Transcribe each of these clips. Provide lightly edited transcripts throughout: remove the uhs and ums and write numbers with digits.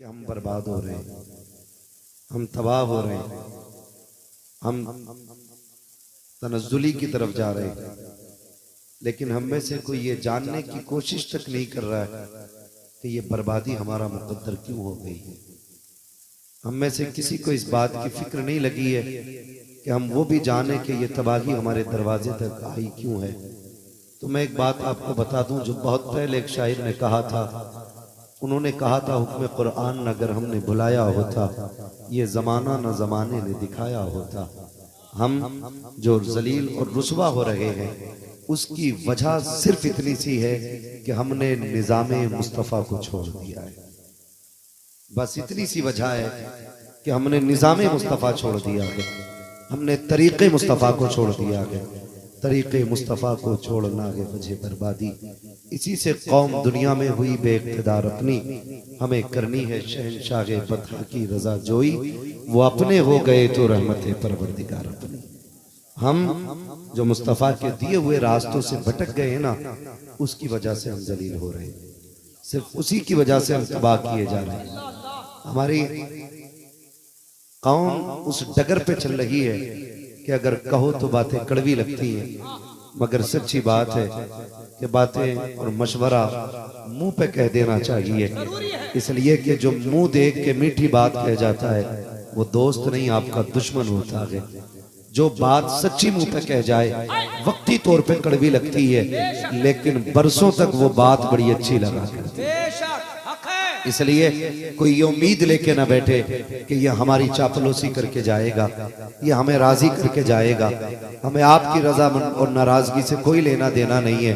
कि हम बर्बाद हो रहे हैं, हम तबाह हो रहे हैं, हम तनज़्ज़ुली की तरफ जा रहे हैं, लेकिन हम में से कोई ये जानने की कोशिश तक नहीं कर रहा है कि ये बर्बादी हमारा मुक़द्दर क्यों हो गई है। हम में से किसी को इस बात की फिक्र नहीं लगी है कि हम वो भी जाने कि ये तबाही हमारे दरवाजे तक आई क्यों है। तो मैं एक बात आपको बता दूं, जो बहुत पहले एक शायर ने कहा था। उन्होंने कहा था, हुक्म कुरान अगर हमने बुलाया होता, ये ज़माना न ज़माने ने दिखाया होता। हम जो जलील और रुसवा हो रहे हैं उसकी वजह सिर्फ इतनी सी है कि हमने निज़ामे मुस्तफ़ा को छोड़ दिया है। बस इतनी सी वजह है कि हमने निज़ामे मुस्तफ़ा छोड़ दिया है, हमने तरीक़े मुस्तफ़ा को छोड़ दिया है। तरीक़े मुस्तफ़ा को छोड़ना है वजह बर्बादी। इसी से कौम दुनिया में हुई बेइक़्तिदार अपनी, हमें करनी है शहंशाह फतह की रज़ा जोई। वो अपने हो गए तो रहमत परवरदिगार अपनी। हम जो मुस्तफ़ा के दिए हुए रास्तों से भटक गए हैं ना, उसकी वजह से हम जलील हो रहे हैं, सिर्फ उसी की वजह से हम तबाह किए जा रहे हैं। हमारी कौम उस डगर पे चल रही है कि अगर कहो तो बातें कड़वी लगती हैं, मगर सच्ची बात है कि बातें और मशवरा मुंह पे कह देना चाहिए, इसलिए कि जो मुंह देख के मीठी बात कह जाता है वो दोस्त नहीं, आपका दुश्मन होता है। जो बात सच्ची मुंह पे कह जाए वक्ती तौर पे कड़वी लगती है, लेकिन बरसों तक वो बात बड़ी अच्छी लगा करती है। इसलिए कोई ये उम्मीद लेके ना बैठे कि ये हमारी चापलूसी करके जाएगा, ये हमें राजी करके जाएगा। हमें आपकी रजा और नाराजगी से कोई लेना देना नहीं है।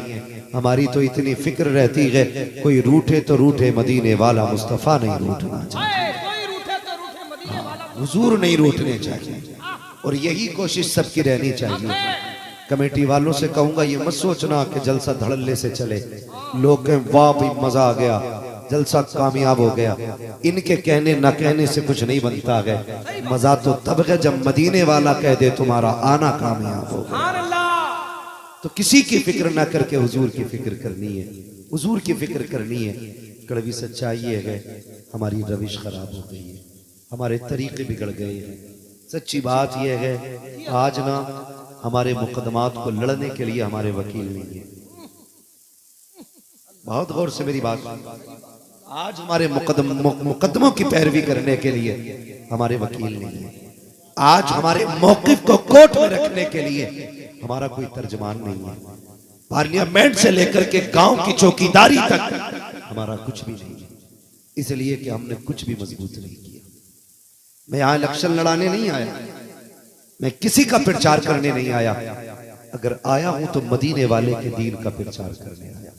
हमारी तो इतनी फिक्र रहती है, कोई रूठे तो रूठे मदीने वाला मुस्तफा नहीं रूठना चाहिए, हुजूर नहीं रूठने चाहिए, और यही कोशिश सबकी रहनी चाहिए। कमेटी वालों से कहूंगा, ये मत सोचना कि जलसा धड़ल्ले से चले, लोग कहें वाह भाई मजा आ गया, जलसा कामयाब हो गया। इनके कहने न कहने से कुछ नहीं बनता है। मजा तो तब है जब मदीने वाला कह दे तुम्हारा आना कामयाब हो गया। तो किसी की फिक्र ना करके हुजूर की फिक्र करनी है, हुजूर की फिक्र करनी है। कड़वी सच्चाई ये है, हमारी रविश खराब हो गई है, हमारे तरीके बिगड़ गए हैं। सच्ची बात यह है, आज ना हमारे मुकदमात को लड़ने के लिए हमारे वकील नहीं है। बहुत गौर से मेरी बात, आज हमारे मुकदमों की पैरवी करने के लिए हमारे वकील नहीं है। आज हमारे मौक़िफ़ को कोर्ट में रखने के लिए हमारा कोई तर्जमान नहीं है। पार्लियामेंट से लेकर के गांव की चौकीदारी तक हमारा कुछ भी नहीं है, इसलिए कि हमने कुछ भी मजबूत नहीं किया। मैं यहाँ इलेक्शन लड़ाने नहीं आया, मैं किसी का प्रचार करने नहीं आया। अगर आया हूं तो मदीने वाले के दीन का प्रचार करने आया,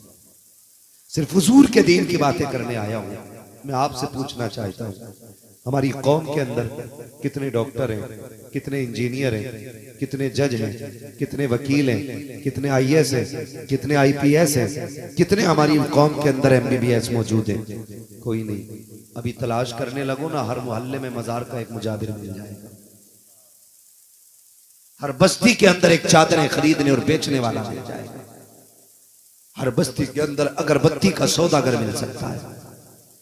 सिर्फ हुजूर के दीन की बातें करने आया हूं। मैं आपसे पूछना चाहता हूं, हमारी कौम के अंदर कितने डॉक्टर हैं, कितने इंजीनियर हैं, कितने जज हैं, कितने वकील हैं, कितने IAS हैं, कितने IPS हैं, कितने हमारी कौम के अंदर MBBS मौजूद हैं? कोई नहीं। अभी तलाश करने लगो ना, हर मोहल्ले में मजार का एक मुजाबिर मिल जाएगा, हर बस्ती के अंदर एक चादरें खरीदने और बेचने वाला मिल जाएगा, हर बस्ती के अंदर अगरबत्ती का सौदागर मिल सकता है,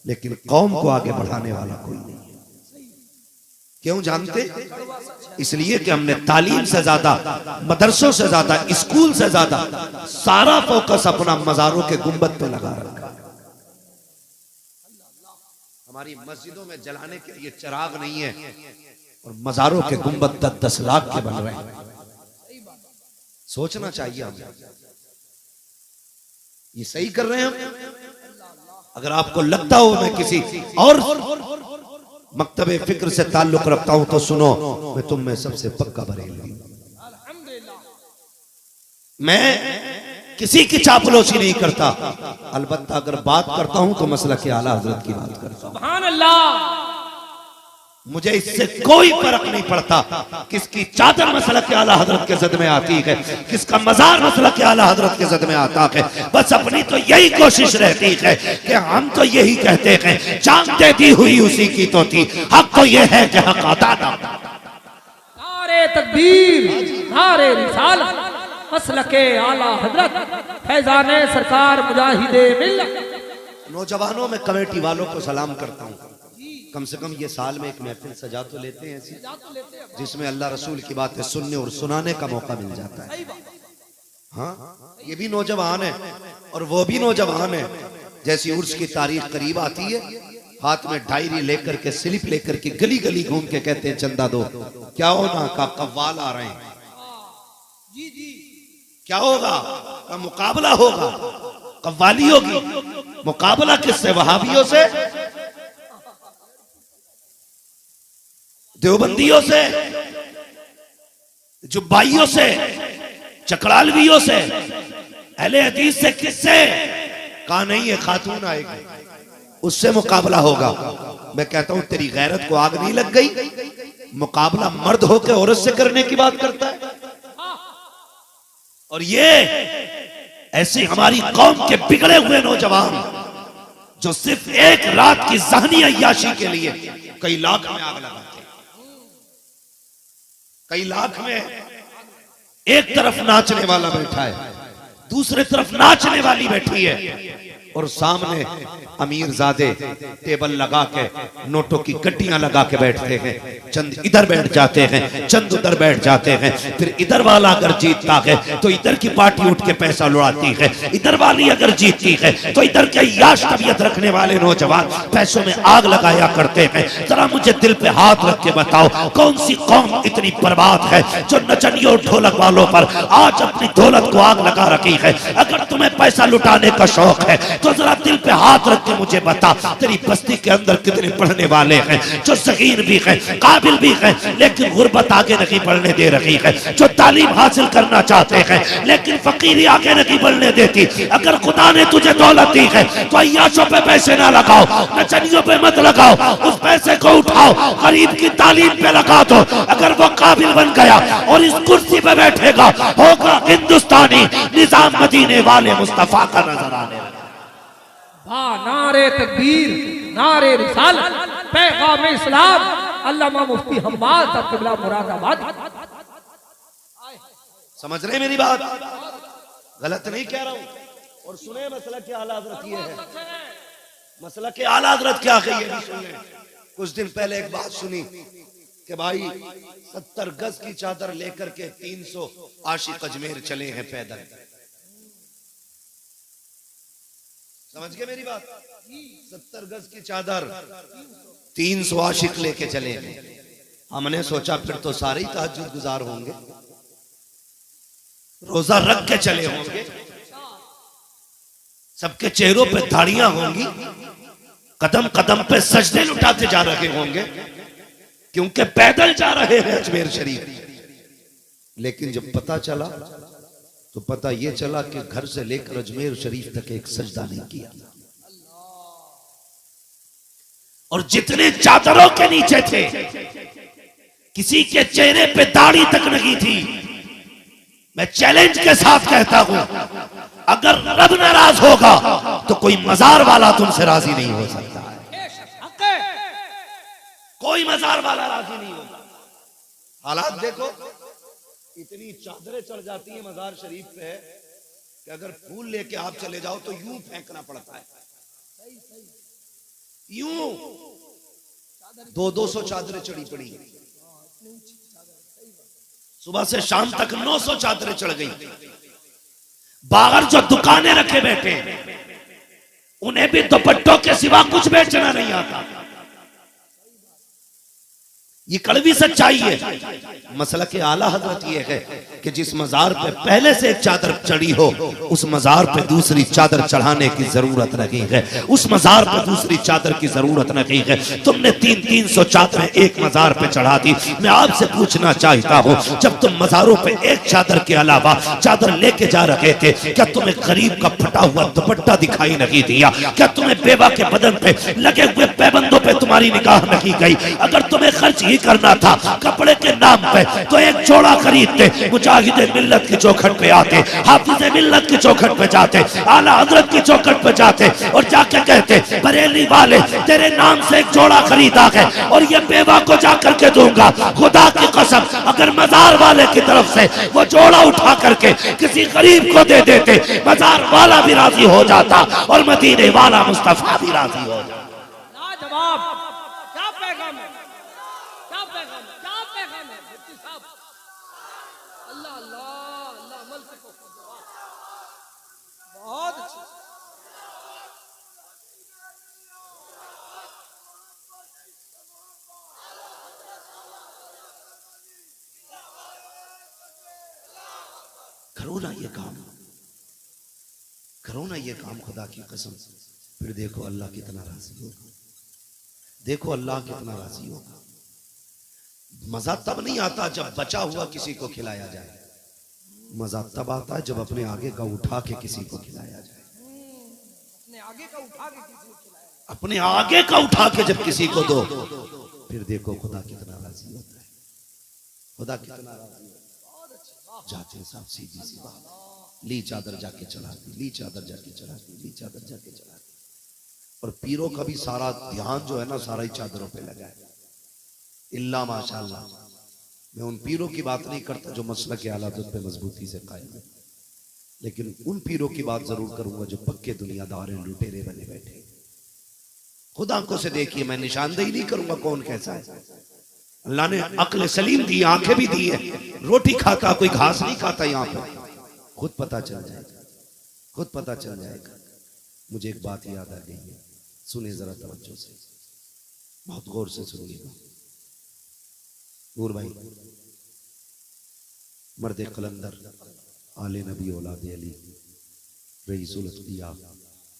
लेकिन कौम को आगे बढ़ाने वाला कोई नहीं है। क्यों जानते? इसलिए कि हमने तालीम से ज्यादा, मदरसों से ज्यादा, स्कूल से ज्यादा सारा फोकस अपना मजारों के गुंबद पे लगा रखा। हमारी मस्जिदों में जलाने के लिए चिराग नहीं है और मजारों के गुंबद 10-10 लाख के बन रहे हैं। सोचना चाहिए हमें, ये सही कर रहे हैं हम? अगर आपको लगता हो मैं किसी और मकतबे फिक्र से ताल्लुक रखता हूं तो सुनो, मैं तुम में सबसे पक्का बरेलवी। मैं किसी की चापलूसी नहीं करता, अलबत्ता अगर बात करता हूं तो मसला के आला हजरत की बात करता हूं। सुभान अल्लाह। मुझे इससे कोई फर्क नहीं पड़ता किसकी चादर मसला के आला हजरत के ज़द में आती है, किसका मजार मसला के आला हजरत के ज़द में आता है। बस अपनी तो यही कोशिश रहती है कि हम तो यही कहते हैं, जानते दी हुई उसी की तो थी, हक तो यह है कि हक अता था। नारे तकबीर, नारे रिसालत, मसलके आला हजरत, फैजाने सरकार मुजाहिदे मिल्लत। नौजवानों में कमेटी वालों को सलाम करता हूँ, कम से कम ये साल में एक महफिल सजा तो लेते हैं ऐसी, जा तो लेते हैं। जिसमें अल्लाह रसूल की बातें सुनने और सुनाने का मौका मिल जाता है। सही बात। हाँ, ये भी नौजवान है और वो भी नौजवान है। जैसी उर्स की तारीख करीब आती है, हाथ में डायरी लेकर के, स्लिप लेकर के गली गली घूम के कहते हैं चंदा दो। क्या होना का कव्वाल आ रहे हैं, जी जी। क्या होगा का मुकाबला होगा, कव्वाली होगी। मुकाबला किससे? वहाबियों से, देवबंदियों से, जुब्बाइयों से, चकड़ालवियों से, अहले हदीस से। किससे? कहा नहीं है खातून आएगी, उससे मुकाबला होगा। मैं कहता हूं तेरी गैरत को आग नहीं लग गई? मुकाबला मर्द होकर औरत से करने की बात करता है। और ये ऐसी हमारी कौम के बिगड़े हुए नौजवान जो सिर्फ एक रात की ज़हनी अय्याशी के लिए कई लाख में आग लगाते हैं। कई लाख में एक तरफ नाचने वाला बैठा है, दूसरे तरफ नाचने वाली बैठी है, और सामने अमीरजादे टेबल लगा के नोटों की गड्डियां लगा के बैठते हैं। चंद इधर बैठ जाते हैं, चंद उधर बैठ जाते हैं। फिर इधर वाला अगर जीतता है तो इधर की पार्टी उठ के पैसा लुटाती है, इधर वाली अगर जीतती है तो इधर के याश तबीयत रखने वाले नौजवान पैसों में आग लगाया करते हैं। जरा मुझे दिल पे हाथ रख के बताओ, कौन सी कौम इतनी बर्बाद है जो नचनियों ढोलक वालों पर आज अपनी दौलत को आग लगा रखी है? अगर तुम्हें पैसा लुटाने का शौक है तो जरा दिल पे हाथ रख के मुझे बता, तेरी बस्ती के अंदर कितने पढ़ने वाले हैं जो सगीर भी हैं, काबिल भी हैं, लेकिन गुर्बत आगे नहीं बढ़ने दे रही है, जो तालीम हासिल करना चाहते हैं लेकिन फकीरी आगे नहीं बढ़ने देती। अगर खुदा ने तुझे दौलत दी है तो अय्याशों पे पैसे ना लगाओ, नचनियों पे मत लगाओ, उस पैसे को उठाओ गरीब की तालीम पे लगा दो। अगर वो काबिल बन गया और इस कुर्सी पे बैठेगा, होगा हिंदुस्तानी निजाम मदीने वाले मुस्तफा का नजर आने लगा। नारे तकबीर, नारे रिसालत, पैगाम इस्लाम, अल्लामा मुफ्ती हम्माद किबला मुरादाबाद। समझ रहे मेरी बात? गलत नहीं कह रहा हूं। और सुने मसला के आला हज़रत ये है, मसला के आला हज़रत क्या है ये भी सुने। कुछ दिन पहले एक बात सुनी कि भाई 70 गज की चादर लेकर के 300 आशिक अजमेर चले हैं पैदल। समझ गए मेरी बात? 70 गज की चादर 300 आशिक लेके चले हैं। हमने सोचा फिर तो सारे ही तहज्जुद गुजार होंगे, रोजा रख के चले होंगे, सबके चेहरों पे दाढ़ियां होंगी, कदम कदम पे सजदे लुटाते जा रहे होंगे, क्योंकि पैदल जा रहे हैं अजमेर शरीफ। लेकिन जब पता चला तो पता यह चला कि घर से लेकर अजमेर शरीफ तक एक सजदा नहीं किया। और जितने चादरों के नीचे थे किसी के चेहरे पे दाढ़ी तक नहीं थी। मैं चैलेंज के साथ कहता हूं, अगर रब नाराज होगा तो कोई मजार वाला तुमसे राजी नहीं हो सकता है। कोई मजार वाला राजी नहीं होगा। हालात देखो, इतनी चादरें चढ़ जाती है मजार शरीफ पे कि अगर फूल लेके आप चले जाओ तो यूं फेंकना पड़ता है, यूं 200 चादरें चढ़ी पड़ी। सुबह से शाम तक 900 चादरें चढ़ गई। बाहर जो दुकानें रखे बैठे उन्हें भी दुपट्टों के सिवा कुछ बेचना नहीं आता। ये कड़वी सच्चाई है। मसला के आला हजरत ये है कि जिस मजार पे पहले से एक चादर चढ़ी हो उस मजार पे दूसरी चादर चढ़ाने की जरूरत नहीं है, उस मजार पे दूसरी चादर की जरूरत नहीं है। तुमने 300 चादरें एक मजार पे चढ़ा दी। मैं आपसे पूछना चाहता हूँ, जब तुम मजारों पे एक चादर के अलावा चादर लेके जा रहे थे, क्या तुम्हें गरीब का फटा हुआ दुपट्टा दिखाई नहीं दिया? क्या तुम्हें बेवा के बदन पे लगे हुए पैबंदों पे तुम्हारी निगाह नहीं गई? अगर तुम्हें खर्च ही करना था कपड़े के नाम पे तो एक जोड़ा खरीदते, मुजाहिदे मिल्लत की चौखट पे आते, हाफिज़े मिल्लत की चौखट पे जाते, आला हजरत की चौखट पे जाते और जाके कहते, बरेली वाले तेरे नाम से एक जोड़ा खरीदा है और ये बेवा को जाकर के दूंगा। खुदा की कसम, अगर मजार वाले की तरफ से वो जोड़ा उठा करके किसी गरीब को दे देते, मजार वाला भी राजी हो जाता और मदीने वाला मुस्तफा भी राजी हो जाता। लाजवाब, क्या पैगाम है, क्या पैगाम है, क्या पैगाम है मुफ्ती साहब। अल्लाह अल्लाह अल्लाह, अमल से बहुत अच्छी। करो ना ये काम, करो ना ये काम खुदा की कसम, फिर देखो अल्लाह कितना राजी होगा, देखो अल्लाह कितना राजी होगा। मजा तब नहीं आता जब बचा हुआ किसी को खिलाया जाए, मजा तब आता है जब अपने आगे का उठा के किसी को खिलाया जाए। अपने आगे का उठा के किसी को खिलाया, अपने आगे का उठा के जब किसी को दो, फिर देखो खुदा कितना राजी होता है, खुदा कितना राजी होता है। जाते साहब सीधी सी बात, ली चादर जाके चढ़ा दी, ली चादर जाके चढ़ा दी, ली चादर जाके चढ़ा दी। और पीरों का भी सारा ध्यान जो है ना सारा ही चादरों पे लगा है, इल्ला माशाअल्लाह। मैं उन पीरों की बात नहीं करता जो मसलक के हालात पे मजबूती से कायम है, लेकिन उन पीरों की बात जरूर करूंगा जो पक्के दुनियादार हैं, लुटेरे बने बैठे। खुद आंखों से देखिए, मैं निशानदेही नहीं करूंगा कौन कैसा है। अल्लाह ने अक्ल सलीम दी, आंखें भी दी है, रोटी खाता कोई घास नहीं खाता यहाँ पे, खुद पता चल जाएगा, खुद पता चल जाएगा। मुझे एक बात याद आ गई है, सुने जरा तवज्जो से, बहुत गौर से सुनिएगा। नूर भाई मर्द कलंदर आले नबी औलाद अली रईसुल अत्किया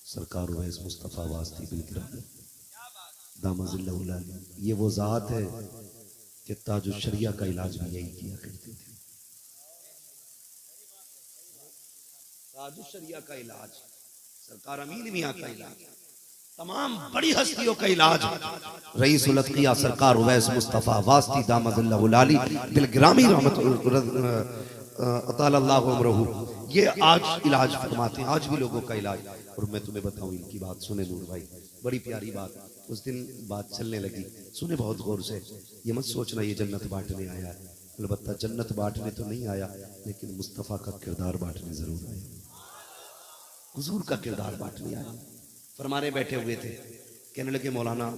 सरकार वैस मुस्तफ़ा वास्ती बिलगिरामी दामजिल्लाहुल अली, ये वो जात है कि ताजुश शरिया का इलाज भी यही किया करते थे। ताजुश शरिया का इलाज, सरकार अमीन मियां का इलाज, तमाम बड़ी हस्तियों का इलाज रईसुल अत्किया सरकार वैस मुस्तफ़ा वास्ती दामजिल्लाहुल अली बिलगिरामी अतालल्लाहु उमरहू, ये आज इलाज फरमाते हैं, आज भी लोगों का इलाज। और मैं तुम्हें बताऊं इनकी बात, सुने नूर भाई, बड़ी प्यारी बात। उस दिन बात चलने लगी, सुने बहुत गौर से, ये मत सोचना ये जन्नत बांटने आया है, अलबत्ता जन्नत बांटने तो नहीं आया, लेकिन मुस्तफ़ा का किरदार बांटने जरूर आया, हुजूर का किरदार बांटने आया। फरमाने बैठे हुए थे, कहने लगे मौलाना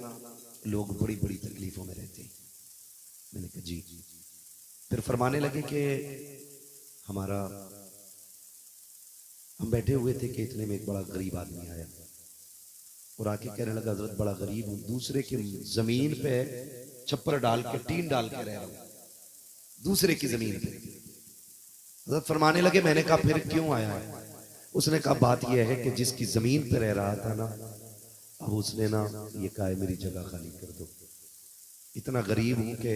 लोग बड़ी बड़ी तकलीफों में रहते हैं। मैंने कहा जी। फिर फरमाने लगे कि हमारा, हम बैठे हुए थे कि इतने में एक बड़ा गरीब आदमी आया और आके कहने लगा हजरत बड़ा गरीब हूं, दूसरे की जमीन पे छप्पर डाल के टीन डाल के रह रहा हूं, दूसरे की जमीन पे। हजरत फरमाने लगे, मैंने कहा फिर क्यों आया है? उसने कहा बात यह है कि जिसकी जमीन पे रह रहा था ना, अब उसने ना ये कहा है मेरी जगह खाली कर दो, इतना गरीब हूं कि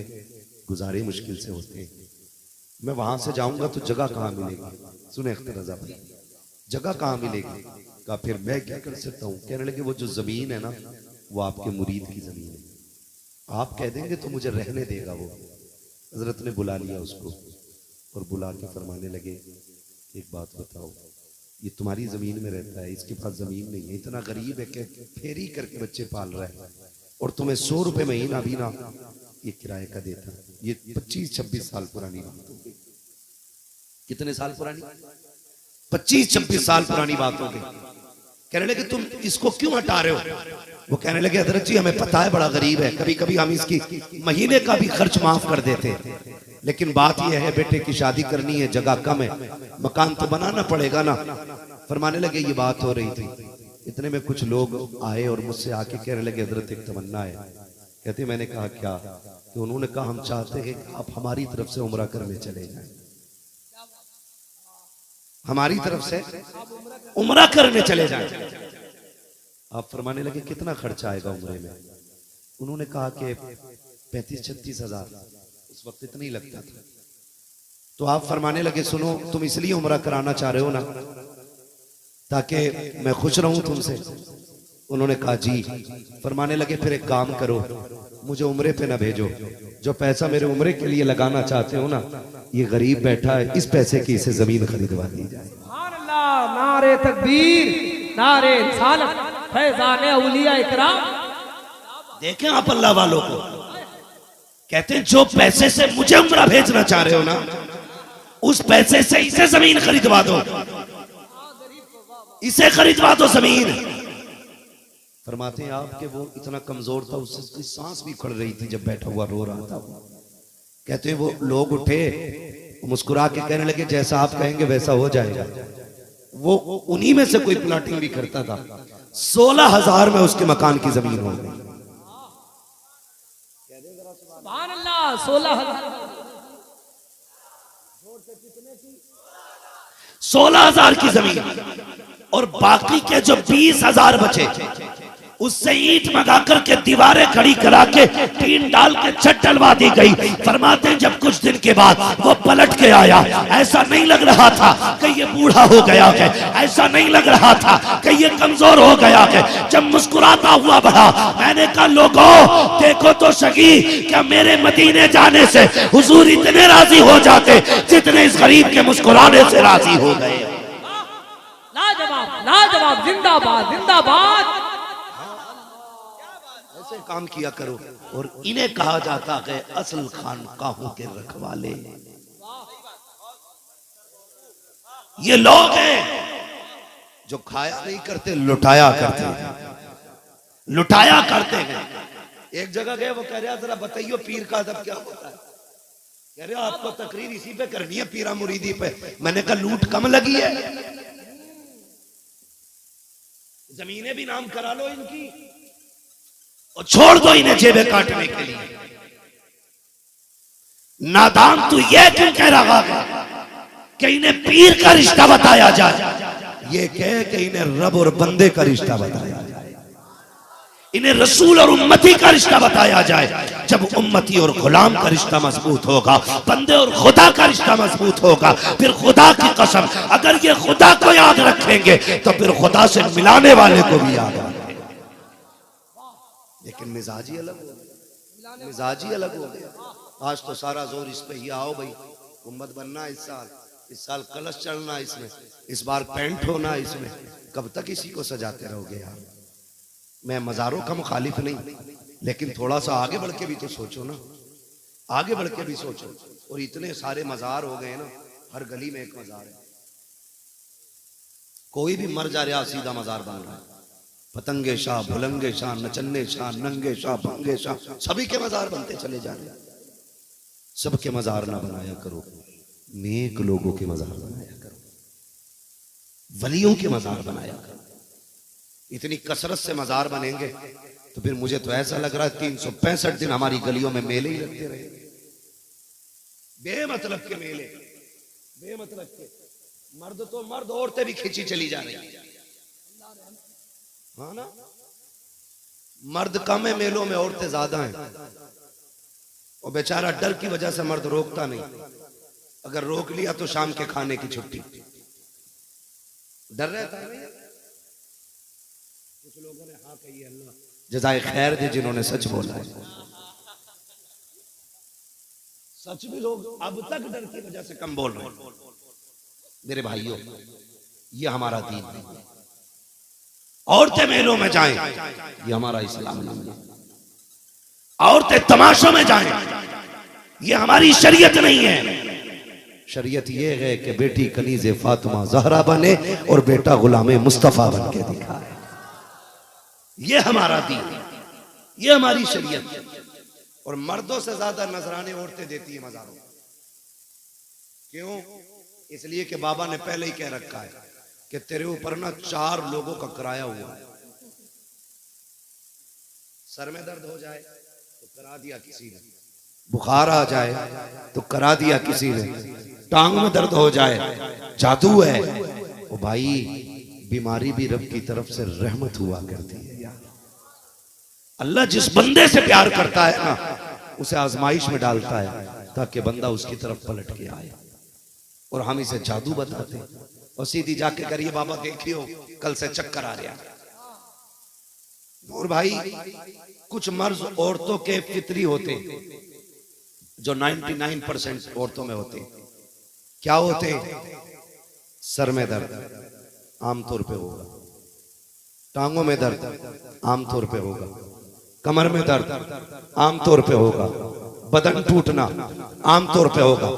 गुजारे मुश्किल से होते हैं, मैं वहां से जाऊंगा तो जगह कहाँ मिलेगी? सुने अख्तर रजा भाई, जगह कहाँ मिलेगी? कहा फिर मैं क्या कर सकता हूँ? कहने लगे वो जो जमीन है ना वो आपके मुरीद की जमीन है, आप कह देंगे तो मुझे रहने देगा वो। हजरत ने बुला लिया उसको और बुला के फरमाने लगे, एक बात बताओ, ये तुम्हारी जमीन में रहता है, इसके पास जमीन नहीं है, इतना गरीब है कि फेरी करके बच्चे पाल रहा है और तुम्हें 100 रुपए महीना भी ना ये किराए का देता। ये 25-26 साल पुरानी बात हो गई। कितने साल पुरानी? 25-26 साल पुरानी बात हो गई। कहने लगे तुम इसको क्यों हटा रहे हो? वो कहने लगे हजरत जी हमें पता है बड़ा गरीब है, कभी कभी हम इसकी महीने का भी खर्च माफ कर देते, लेकिन बात यह है बेटे की शादी करनी है, जगह कम है, मकान तो बनाना पड़ेगा ना। फरमाने लगे ये बात हो रही थी, इतने में कुछ लोग आए और मुझसे आके कहने लगे हजरत एक तमन्ना है। कहते मैंने कहा क्या? तो उन्होंने कहा हम चाहते हैं कि आप हमारी तरफ से उम्रा करने चले जाएं, हमारी तरफ से उम्रा करने चले जाएं। आप फरमाने लगे कितना खर्चा आएगा उम्रे में? उन्होंने कहा कि 35-36 हजार, उस वक्त इतना ही लगता था। तो आप फरमाने लगे सुनो तुम इसलिए उम्रा कराना चाह रहे हो ना ताकि मैं खुश रहूं तुमसे? उन्होंने कहा जी। फरमाने लगे फिर एक काम करो, मुझे उम्रे पे ना भेजो, जो पैसा मेरे उम्रे के लिए लगाना चाहते हो ना, ये गरीब बैठा है, इस पैसे की इसे जमीन खरीदवा दी जाए। सुभान अल्लाह, नारे तकबीर, नारे रिसालत, फैजाने औलिया इकराम। देखें आप अल्लाह वालों को, कहते हैं जो पैसे से मुझे उम्रा भेजना चाह रहे हो ना, उस पैसे से इसे जमीन खरीदवा दो, इसे खरीदवा दो जमीन। फरमाते हैं आपके वो इतना कमजोर था, उससे उसकी सांस भी उखड़ रही थी जब बैठा हुआ रो रहा था। कहते हैं वो लोग उठे, मुस्कुरा के कहने लगे जैसा आप कहेंगे वैसा हो जाएगा। वो उन्हीं में से कोई प्लाटिंग भी करता था। 16,000 में उसके मकान की जमीन हो गई। सुभान अल्लाह। 16,000 16,000 की जमीन, और बाकी के जो 20,000 बचे उससे ईंट मंगा करके दीवारें खड़ी करा के टीन डाल के छत डलवा दी गई। फरमाते हैं जब कुछ दिन के बाद वो पलट के आया, ऐसा नहीं लग रहा था कि ये बूढ़ा हो गया है, ऐसा नहीं लग रहा था कि ये कमजोर हो गया है। जब मुस्कुराता हुआ बढ़ा, मैंने कहा लोगों देखो तो सही, क्या मेरे मदीने जाने से हुजूर इतने राजी हो जाते जितने इस गरीब के मुस्कुराने से राजी हो गए। लाजवाब लाजवाब, जिंदाबाद जिंदाबाद। ऐसे काम किया करो। और इन्हें कहा जाता है असल खानकाहों के रखवाले। ये लोग हैं जो खाया नहीं करते, लुटाया करते हैं, लुटाया करते हैं। एक जगह गए, वो कह रहा जरा बताइयो पीर का अदब क्या होता है। कह रहे आपको तकरीर इसी पे करनी है, पीरा मुरीदी पे। मैंने कहा लूट कम लगी है, जमीनें भी नाम करा लो इनकी और छोड़ दो इन्हें जेबें काटने के लिए। नादान तू ये क्यों कह रहा है कि इन्हें पीर का रिश्ता बताया जाए? ये कह कि इन्हें रब और बंदे का रिश्ता बताया जाए, इन्हें रसूल और उम्मती का रिश्ता बताया जाए। जब उम्मती और गुलाम का रिश्ता मजबूत होगा, बंदे और खुदा का रिश्ता मजबूत होगा, फिर खुदा की कसम अगर ये खुदा को याद रखेंगे तो फिर खुदा से मिलाने वाले को भी याद रखेंगे। लेकिन मिजाजी अलग हो गया, मिजाजी अलग हो गया। आज तो सारा जोर इस पे ही, आओ भाई उम्मत बनना इस साल कलश चढ़ना इसमें, इस बार पेंट होना इसमें। कब तक इसी को सजाते रहोगे यार? मैं मज़ारों का मुखालिफ नहीं, लेकिन थोड़ा सा आगे बढ़ के भी तो सोचो ना, आगे बढ़ के भी सोचो। और इतने सारे मज़ार हो गए ना, हर गली में एक मज़ार है। कोई भी मर जा रहा सीधा मज़ार बन रहा है। पतंगे शाह, भुलंगे शाह, नचन्ने शाह, नंगे शाह, भंगे शाह, सभी के मज़ार बनते चले जा रहे। सबके मज़ार ना बनाया करो, नेक लोगों के मज़ार बनाया करो, वलियों के मज़ार बनाया करो। इतनी कसरत से मज़ार बनेंगे तो फिर मुझे तो ऐसा लग रहा है 365 दिन हमारी गलियों में मेले ही लगते रहे, बेमतलब के मेले, बेमतलब के। मर्द तो मर्द, औरतें भी खींची चली जा रही है, हाँ ना। मर्द कम है मेलों में, औरतें ज्यादा हैं। और बेचारा डर की वजह से मर्द रोकता नहीं, अगर रोक लिया तो शाम के खाने की छुट्टी। डर रहता है। कुछ लोगों ने हाँ कही, अल्लाह जज़ाए खैर दे जिन्होंने सच बोला है। सच भी लोग अब तक डर की वजह से कम बोल रहे हैं। मेरे भाइयों, ये हमारा दीन नहीं है। औरतें मेलों में जाएं, ये हमारा इस्लाम नहीं है। औरतें तमाशों में जाएं, ये हमारी शरीयत नहीं है। शरीयत ये है कि बेटी कनीज़े फातिमा ज़हरा बने और बेटा गुलामे मुस्तफ़ा बन के दिखाए। ये हमारा दीन, ये हमारी शरीयत। और मर्दों से ज्यादा नजराने औरतें देती है मज़ारों। क्यों? इसलिए कि बाबा ने पहले ही कह रखा है कि तेरे ऊपर ना 4 लोगों का किराया हुआ है। सर में दर्द हो जाए तो करा दिया किसी ने, बुखार आ जाए तो करा दिया किसी ने, टांग में दर्द हो जाए जादू है। ओ भाई, बीमारी भी रब की तरफ से रहमत हुआ करती है यार। अल्लाह जिस बंदे से प्यार करता है ना, उसे आजमाइश में डालता है ताकि बंदा उसकी तरफ पलट के आए। और हम इसे जादू बताते हैं और सीधी जाके करिए बाबा देखियो कल से चक्कर आ रहा। और भाई, कुछ मर्ज औरतों के फितरी होते जो 99% औरतों में होते। क्या होते? सर में दर्द आमतौर पे होगा, टांगों में दर्द आमतौर पे होगा, कमर में दर्द आमतौर पे होगा, बदन टूटना आमतौर पे होगा,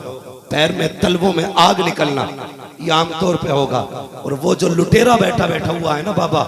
पैर में तलवों में आग निकलना ये आमतौर पे होगा। और वो जो लुटेरा बैठा बैठा हुआ है ना बाबा,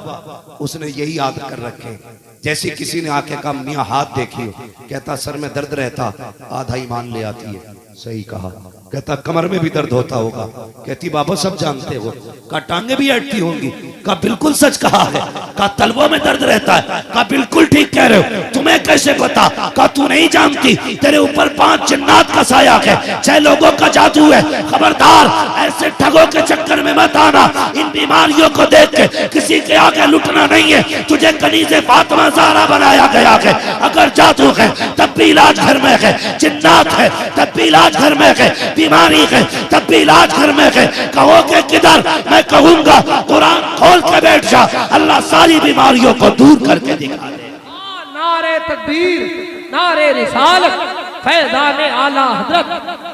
उसने यही आदत कर रखे। जैसे किसी ने आके कहा मियाँ हाथ देखिए, कहता सर में दर्द रहता, आधा ईमान ले आती है। सही कहा। कहता कमर में भी दर्द होता होगा। कहती बाबा सब जानते हो। का टांगे भी अटती होंगी। का बिल्कुल सच कहा है। का तलवों में दर्द रहता है। का बिल्कुल ठीक कह रहे हो। तुम्हें कैसे पता? का तू नहीं जानती, तेरे ऊपर 5 जिन्नात का साया है, 6 लोगों का जादू है। खबरदार ऐसे ठगों के चक्कर में मत आना। इन बीमारियों को देख के किसी के आगे लुटना नहीं है। तुझे कनीज़े फातिमा ज़हरा बनाया गया है। अगर जादू है तब भी इलाज घर में है, जिन्नात है तब भी इलाज घर में है, बीमारी है तब भी इलाज घर में है। कहोगे किधर? मैं कहूंगा कुरान खोल के बैठ जा, अल्लाह सारी बीमारियों को दूर करके दिखा दे। नारे तकबीर, नारे रिसालत, फैज़ान आला हजरत,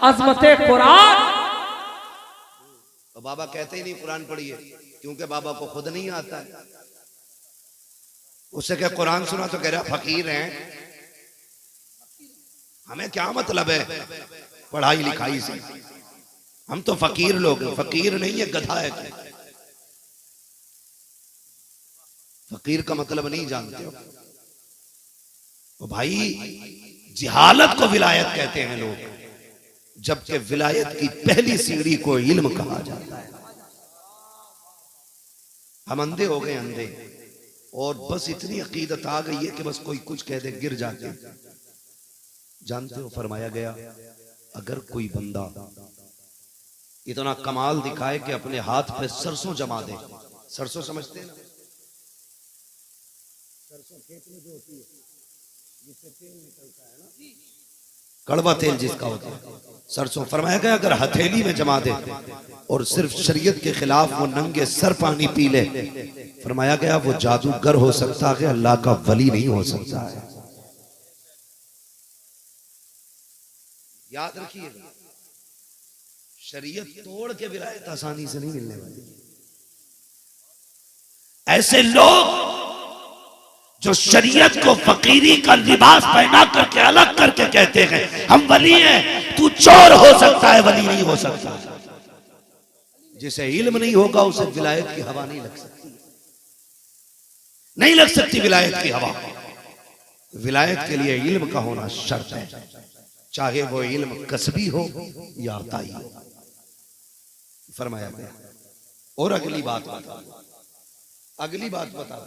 अज़मते कुरान। तो बाबा कहते ही नहीं कुरान पढ़िए, क्योंकि बाबा को खुद नहीं आता है। उससे क्या कुरान सुना तो कह रहा फकीर हैं। हमें क्या मतलब है पढ़ाई लिखाई से? हम तो फकीर लोग हैं। फकीर नहीं है, गधा है। फकीर का मतलब नहीं जानते हो तो भाई, जिहालत को विलायत कहते हैं लोग, जबकि विलायत की पहली सीढ़ी को इल्म कहा जाता है। हम अंधे हो गए, अंधे, और बस इतनी अकीदत आ गई है कि बस कोई कुछ कह दे गिर जाते। जानते हो फरमाया गया, अगर कोई बंदा इतना कमाल दिखाए कि अपने हाथ पे सरसों जमा दे। सरसों समझते हैं ना? सरसों खेत में जो होती है, जिससे तेल निकलता है ना, कड़वा तेल जिसका होता है, सरसों। फरमाया गया अगर हथेली में जमा दे और सिर्फ शरीयत के खिलाफ वो नंगे सर पानी पी ले, फरमाया गया वो जादूगर हो सकता है, अल्लाह का वली नहीं हो सकता है। याद रखिएगा, शरीयत तोड़ के विलायत आसानी से नहीं मिलने वाली। ऐसे लोग जो शरीयत को फकीरी का लिबास पहना करके अलग करके कहते हैं हम वली हैं, तू चोर हो सकता है, वली नहीं हो सकता। जिसे इल्म नहीं होगा उसे विलायत की हवा नहीं लग सकती, नहीं लग सकती विलायत की हवा। विलायत के लिए इल्म का होना शर्त है, चाहे वो इल्म कसबी हो या अताई हो। फरमाया गया। और अगली बात बता,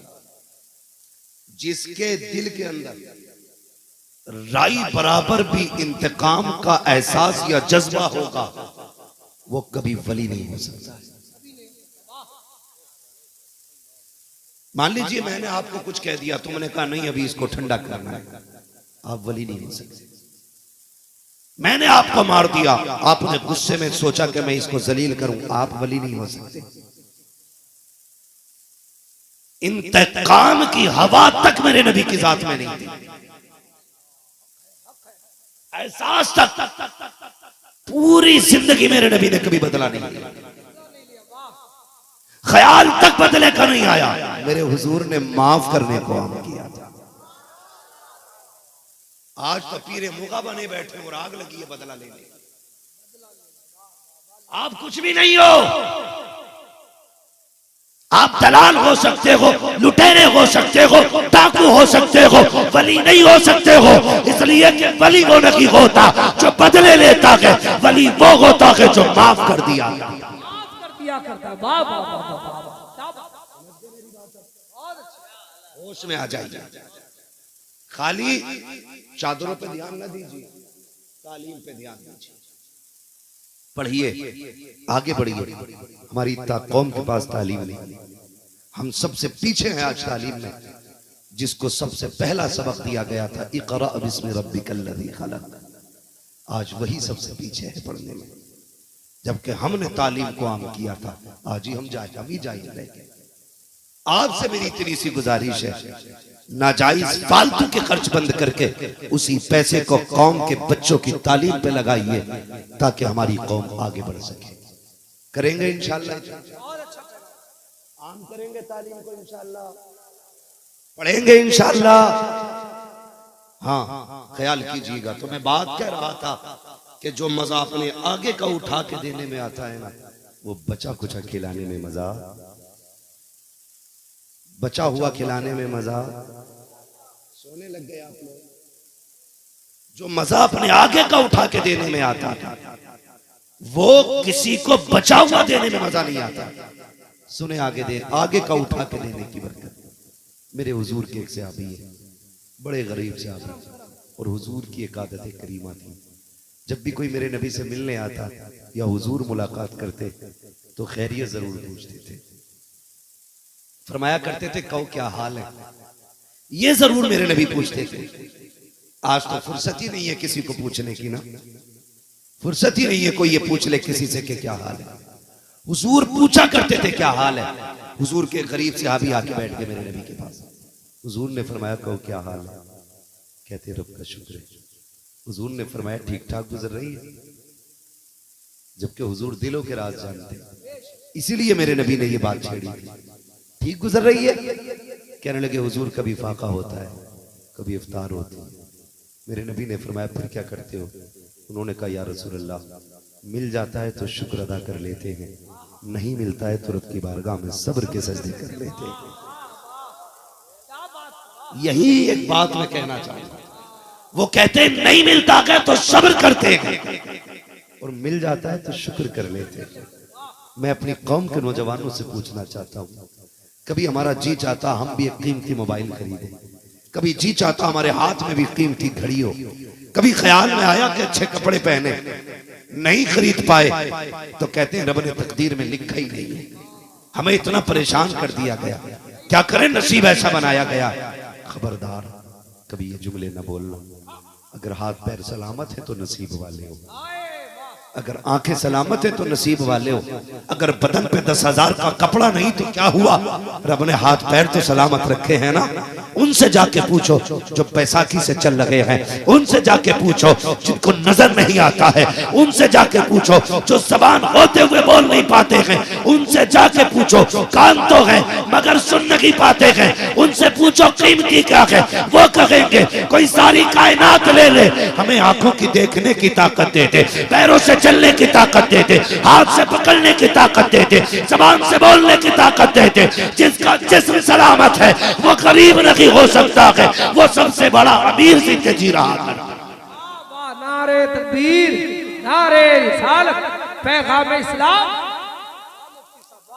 जिसके दिल के अंदर राई बराबर भी इंतकाम का एहसास या जज्बा होगा, वो कभी वली नहीं हो सकता। मान लीजिए मैंने आपको कुछ कह दिया, तुमने कहा नहीं अभी इसको ठंडा करना है, आप वली नहीं हो सकते। मैंने आपको मार दिया, आपने गुस्से में सोचा कि मैं इसको जलील करूं, आप वली नहीं हो सकते। इंतकाम की हवा तक मेरे नबी की जात में नहीं थी, एहसास तक पूरी जिंदगी मेरे नबी ने कभी बदला नहीं किया, ख्याल तक बदले का नहीं आया। मेरे हुजूर ने माफ करने को आम किया था। आज तो पीरे मुगा बने बैठे और आग लगी है बदला लेने। आप कुछ भी नहीं हो, आप दलाल हो सकते हो, लुटेरे हो सकते हो, डाकू हो सकते हो, वली नहीं हो सकते हो। इसलिए कि वली वो नहीं होता जो बदले लेता है, वली वो होता है जो माफ कर दिया करता। बाबा होश में आ जाइए, खाली चादरों पे ध्यान न दीजिए, तालीम पे ध्यान दीजिए। पढ़िए, आगे बढ़िए। हमारी कौम के पास तालीम नहीं, हम सबसे पीछे हैं आज तालीम में। जिसको सबसे पहला सबक दिया गया था इक़रा बिस्मि रब्बिकल लज़ी खलक़, आज वही सबसे पीछे है पढ़ने में, जबकि हमने तालीम को आम किया था। आज ही हम ही जाएंगे। आपसे मेरी इतनी सी गुजारिश है, नाजायज फालतू के खर्च बंद करके उसी पैसे को कौम के बच्चों की तालीम पे लगाइए, ताकि हमारी कौम आगे बढ़ सके। करेंगे इंशाअल्लाह, आम करेंगे तालीम को इंशाअल्लाह, पढ़ेंगे इंशाअल्लाह। हाँ, ख्याल कीजिएगा। तो मैं बात कह रहा था कि जो मजा अपने आगे का उठा के देने में आता है ना, वो बचा कुचा खिलाने में मजा, बचा हुआ खिलाने में मजा। सोने लग गए आप लोग। जो मजा अपने आगे का उठा के देने में आता था, वो किसी को बचा हुआ देने में मजा नहीं आता। सुने, आगे का उठा के देने की बरकत। मेरे हुजूर के एक सहाबी है, बड़े गरीब सहाबी, और हुजूर की एक आदत करीमा थी, जब भी कोई मेरे नबी से मिलने आता या हुजूर मुलाकात करते तो खैरियत जरूर पूछते थे। फरमाया करते थे, कहो क्या हाल है, ये जरूर मेरे नबी पूछते थे। आज तो फुर्सत ही नहीं है किसी को पूछने की ना, फुर्सत ही नहीं है कोई ये पूछ ले किसी से कि क्या हाल है। हुजूर पूछा करते थे क्या हाल है। हुजूर के करीब सहाबी आके बैठ गए मेरे नबी के पास। हुजूर ने फरमाया, कहो क्या हाल है। कहते रब का शुक्र है। हुजूर ने फरमाया, ठीक ठाक गुजर रही है। जबकि हुजूर दिलों के राज जानते, इसीलिए मेरे नबी ने ये बात छेड़ी। ठीक गुजर रही है। कहने लगे, हुजूर कभी फाका होता है, कभी इफ्तार होती है। मेरे नबी ने फरमाया, फिर क्या करते हो। उन्होंने कहा, या रसूल अल्लाह, मिल जाता है तो शुक्र अदा कर लेते हैं, नहीं मिलता है तो रब की बारगाह में सब्र के सजदे कर लेते हैं। यही एक बात मैं कहना चाहता हूं। वो कहते हैं नहीं मिलता है तो सब्र करते हैं, और मिल जाता है तो शुक्र कर लेते हैं। मैं अपनी कौम के नौजवानों से पूछना चाहता हूं, कभी हमारा जी चाहता हम भी एक कीमती मोबाइल खरीदें, कभी जी चाहता हमारे हाथ में भी कीमती घड़ी हो, कभी ख्याल में आया कि अच्छे कपड़े पहने, नहीं खरीद पाए तो कहते हैं रब ने तकदीर में लिखा ही नहीं है, हमें इतना परेशान कर दिया गया, क्या करें, नसीब ऐसा बनाया गया। खबरदार कभी ये जुमले न बोलना। अगर हाथ पैर सलामत है तो नसीब वाले हो, अगर आंखें सलामत है तो नसीब वाले हो, अगर बदन पे 10,000 का कपड़ा नहीं तो क्या हुआ, रब ने हाथ पैर तो सलामत रखे हैं ना। उनसे जाके पूछो जो बैसाखी से चल रहे हैं, उनसे जाके पूछो जिनको नजर नहीं आता है, उनसे जाके पूछो जो जबान होते हुए बोल नहीं पाते हैं, उनसे जाके पूछो कान तो है मगर सुन नहीं पाते हैं, उनसे पूछो कीमती क्या है, वो कहेंगे कोई सारी कायनात ले ले, हमें आंखों की देखने की ताकत दे दे, पैरों से चलने की ताकत दे दे, हाथ से पकड़ने की ताकत दे दे, जबान से बोलने की ताकत दे दे। जिसका जिस्म सलामत है वो गरीब नहीं हो सकता है, वो सबसे बड़ा अमीर जिंदगी जी रहा है। नारे तकबीर, नारे रिसालत, पैगाम इस्लाम।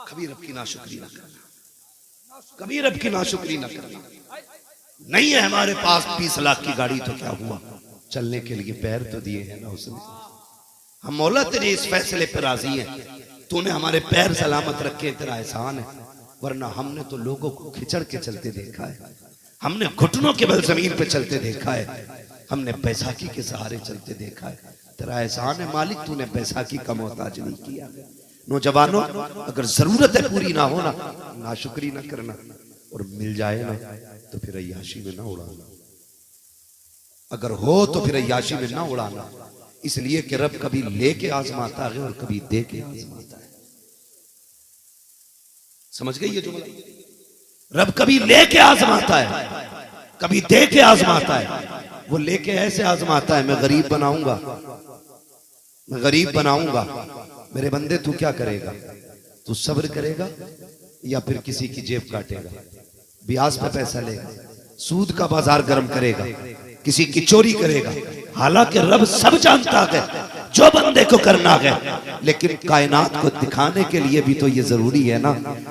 कभी रब की नाशुक्री ना करना, कभी रब की नाशुक्री ना करना। नहीं है हमारे पास 20 लाख की गाड़ी तो क्या हुआ, चलने के लिए पैर तो दिए हैं ना उसने। हम मौला तेरे इस फैसले पर राजी हैं, तूने हमारे पैर सलामत रखे, तेरा एहसान है। वरना हमने तो लोगों को खिचड़ के चलते देखा है, हमने घुटनों के बल जमीन पे चलते देखा है, हमने बैसाखी के सहारे चलते देखा है। तेरा एहसान है मालिक, तूने बैसाखी का मोहताज नहीं किया। नौजवानों, अगर जरूरत है पूरी ना हो ना, नाशुक्री ना करना, और मिल जाए ना तो फिर अय्याशी में ना उड़ाना, अगर हो तो फिर अय्याशी में ना उड़ाना। इसलिए कि रब कभी लेके आजमाता है और कभी दे के आजमाता है। समझ गई ये जुमला? रब कभी लेके आजमाता है, कभी दे के आजमाता है। वो लेके ऐसे आजमाता है, मैं गरीब बनाऊंगा, मैं गरीब बनाऊंगा, मेरे बंदे तू क्या करेगा, तू सब्र करेगा या फिर किसी की जेब काटेगा, ब्याज पे पैसा लेगा, सूद का बाजार गर्म करेगा, किसी की चोरी करेगा। हालांकि रब सब जानता है जो बंदे को करना है, लेकिन कायनात को दिखाने के लिए भी तो ये जरूरी है ना।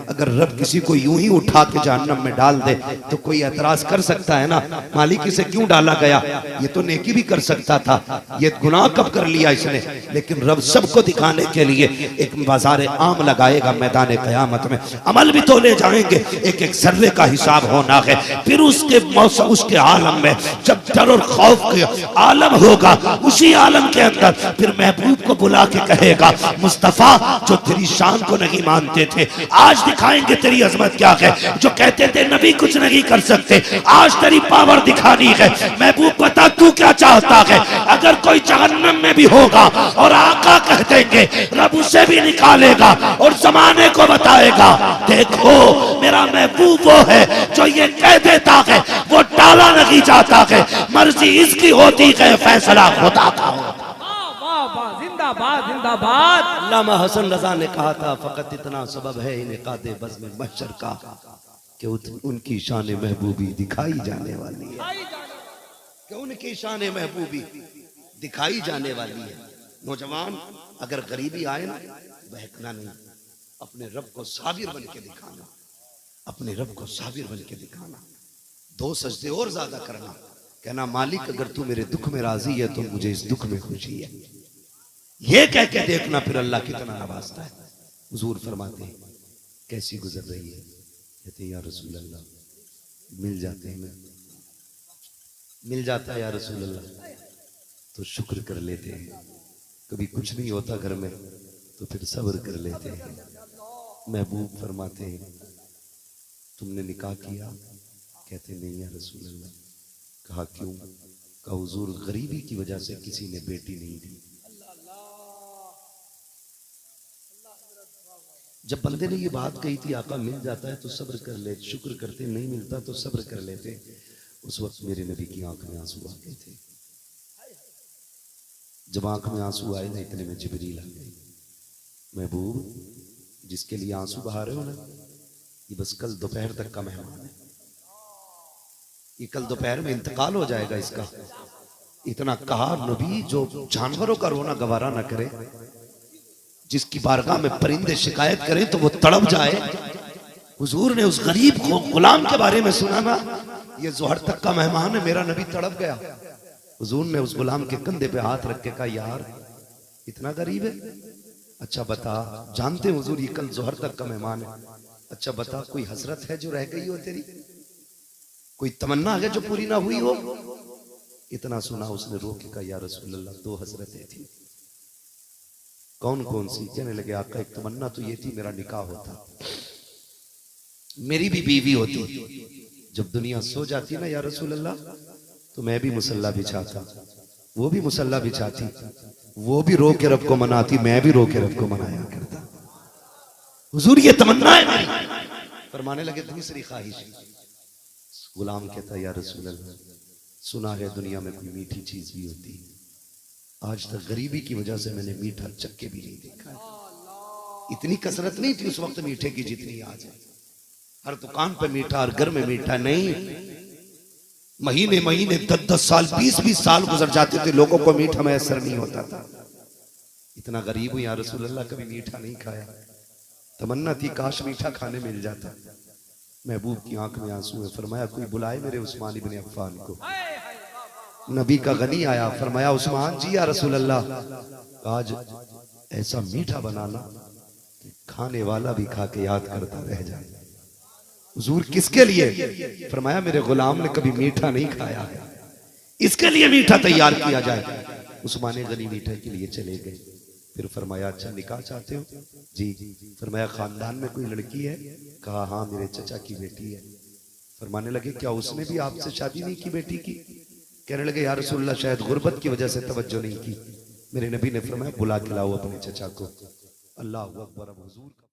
अगर रब किसी को यूं ही उठा के जहन्नम में डाल दे तो कोई एतराज कर सकता है ना, मालिक इसे क्यों डाला गया, ये तो नेकी भी कर सकता था, ये गुनाह कब कर लिया इसने। लेकिन रब सबको दिखाने के लिए एक बाजार आम लगाएगा मैदान कयामत में, अमल भी तो ले जाएंगे, एक एक सर्रे का हिसाब होना है। फिर उसके मौसम, उसके आलम में जब डर और खौफ के आलम होगा, उसी आलम के अंदर फिर महबूब को बुला के कहेगा, मुस्तफा जो तेरी शान को नहीं मानते थे आज दिखाएंगे तेरी अजमत क्या है, जो कहते थे नबी कुछ नहीं कर सकते आज तेरी पावर दिखानी है। महबूब बता तू क्या चाहता है। अगर कोई जहन्नम में भी होगा और आका कह देंगे, रब उसे भी निकालेगा और जमाने को बताएगा, देखो मेरा महबूब वो है जो ये कह देता है, वो टाला नहीं जाता है, मर्जी इसकी होती है, फैसला खुदा का होता। वाह वाह, जिंदाबाद। जिंदाबाद जिंदाबाद। अल्लामा हसन रजा ने कहा था, फकत इतना सबब है इनेकादे बज़्म महशर का कि उनकी शान महबूबी दिखाई जाने वाली है, कि उनकी शान महबूबी दिखाई जाने वाली है। नौजवान, अगर गरीबी आए ना, बहकना नहीं, अपने रब को साबिर बन के दिखाना, अपने रब को साबिर बन के दिखाना। 2 सजदे और ज्यादा करना, कहना मालिक अगर तू मेरे दुख में राजी है तो मुझे इस दुख में खुशी है। ये कह के देखना फिर अल्लाह कितना नवाजता है। हुजूर फरमाते हैं कैसी गुजर रही है, कहते हैं या रसूल अल्लाह मिल जाते हैं, मिल जाता है या रसूल अल्लाह तो शुक्र कर लेते हैं, कभी कुछ नहीं होता घर में तो फिर सब्र कर लेते हैं। महबूब फरमाते हैं तुमने निकाह किया, कहते नहीं या रसूल अल्लाह। कहा क्यों? कहा हुजूर गरीबी की वजह से किसी ने बेटी नहीं दी। जब बंदे ने ये बात कही थी आका मिल जाता है तो सब्र कर ले, शुक्र करते, नहीं मिलता तो सब्र कर लेते, उस वक्त मेरे नबी की आंख में आंसू आ गए थे। जब आंख में आंसू आए ना, इतने में जिब्रील आ गए। महबूब जिसके लिए आंसू बहा रहे हो ना, ये बस कल दोपहर तक का मेहमान है, ये कल दोपहर में इंतकाल हो जाएगा इसका। इतना कहा नबी जो जानवरों का रोना गवारा ना करे, जिसकी बारगाह में परिंदे शिकायत करें तो वो तड़प जाए। हुजूर ने उस गरीब को गुलाम के बारे में सुना ना, ये जोहर तक का मेहमान है, मेरा नबी तड़प गया। हुजूर ने उस गुलाम के कंधे पे हाथ रख के कहा यार इतना गरीब है, अच्छा बता, जानते हुजूर ये कल जोहर तक का मेहमान है, अच्छा बता कोई हसरत है जो रह गई हो तेरी, कोई तमन्ना है जो पूरी ना हुई हो। इतना सुना उसने रो के कहा या रसूल अल्लाह 2 हसरतें थी। कौन कौन सी? कहने लगे आका एक तमन्ना तो ये थी मेरा निकाह होता, मेरी भी बीवी होती, जब दुनिया सो जाती ना या रसूल अल्लाह तो मैं भी मुसल्ला बिछाता, वो भी मुसल्ला बिछाती, वो भी रो के रब को मनाती, मैं भी रो के रब को मनाया करता। हुजूर ये तमन्ना है मेरी। फरमाने लगे दूसरी ख्वाहिश। गुलाम कहता या रसूल अल्लाह सुना है दुनिया में कोई मीठी चीज भी होती, आज तक गरीबी की वजह से मैंने मीठा चक्के भी नहीं देखा। इतनी कसरत नहीं थी उस वक्त मीठे की जितनी आज है। हर दुकान पे मीठा, हर घर में मीठा नहीं। महीने महीने 10-10 साल 20-20 साल गुजर जाते थे, लोगों को मीठा मैसर नहीं होता था। इतना गरीब हूं या रसूल अल्लाह कभी मीठा नहीं खाया। तमन्ना थी काश मीठा खाने मिल जाता। महबूब की आंख में आंसू है। फरमाया कोई बुलाए मेरे उस्मान इब्ने अफ़्फ़ान को। नबी का गनी आया, फरमाया उस्मान जी या रसूल अल्लाह आज ऐसा मीठा बनाना कि खाने वाला भी खा के याद करता रह जाए। हुजूर किसके लिए? फरमाया मेरे गुलाम ने कभी मीठा नहीं खाया है, इसके लिए मीठा तैयार किया जाए। उस्मान गनी मीठे के लिए चले गए। फिर फरमाया अच्छा निकाह चाहते हो? जी। फरमाया खानदान में कोई लड़की है? कहा हाँ मेरे चचा की बेटी है। फरमाने लगे क्या उसने भी आपसे शादी नहीं की बेटी की? कहने लगे या रसूलल्लाह शायद गुर्बत की वजह से तवज्जो नहीं की। मेरे नबी ने फरमाया बुला के लाओ अपने चचा को। अल्लाह हू अकबर। हुजूर